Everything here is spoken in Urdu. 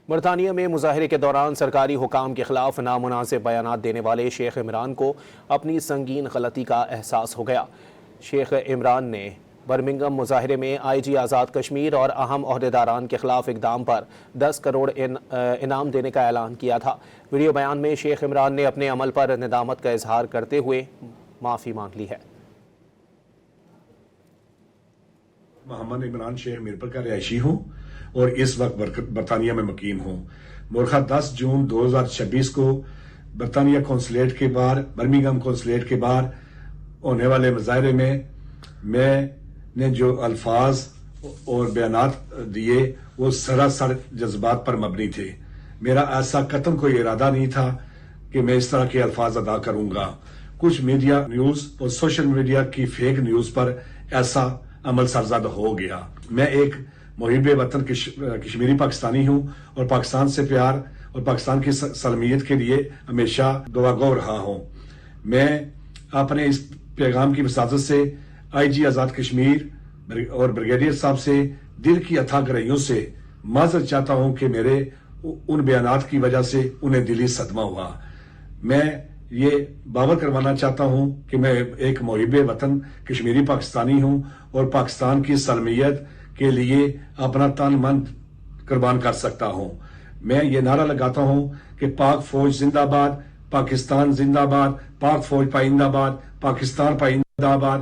برطانیہ میں مظاہرے کے دوران سرکاری حکام کے خلاف نامناسب بیانات دینے والے شیخ عمران کو اپنی سنگین غلطی کا احساس ہو گیا۔ شیخ عمران نے برمنگھم مظاہرے میں آئی جی آزاد کشمیر اور اہم عہدیداران کے خلاف اقدام پر 10 کروڑ انعام دینے کا اعلان کیا تھا۔ ویڈیو بیان میں شیخ عمران نے اپنے عمل پر ندامت کا اظہار کرتے ہوئے معافی مانگ لی ہے۔ محمد عمران شیخ میرپور کا رہائشی ہوں اور اس وقت برطانیہ میں مقیم ہوں۔ مورخہ 10 جون 2026 کو برطانیہ قونصلیٹ کے باہر برمنگھم قونصلیٹ کے باہر ہونے والے مظاہرے میں نے جو الفاظ اور بیانات دیے وہ سراسر جذبات پر مبنی تھے۔ میرا ایسا قطعاً کوئی ارادہ نہیں تھا کہ میں اس طرح کے الفاظ ادا کروں گا۔ کچھ میڈیا نیوز اور سوشل میڈیا کی فیک نیوز پر ایسا عمل سرزد ہو گیا۔ میں ایک محب وطن کشمیری پاکستانی ہوں اور پاکستان سے پیار اور پاکستان کی سالمیت کے لیے ہمیشہ دعاگو رہا ہوں۔ میں اپنے اس پیغام کی وساطت سے آئی جی آزاد کشمیر اور بریگیڈیئر صاحب سے دل کی اتھا گہرائیوں سے معذرت چاہتا ہوں کہ میرے ان بیانات کی وجہ سے انہیں دلی صدمہ ہوا۔ میں یہ باور کروانا چاہتا ہوں کہ میں ایک محب وطن کشمیری پاکستانی ہوں اور پاکستان کی سالمیت کے لیے اپنا تن من قربان کر سکتا ہوں۔ میں یہ نعرہ لگاتا ہوں کہ پاک فوج زندہ باد، پاکستان زندہ باد، پاک فوج پائندہ باد، پاکستان پائندہ باد۔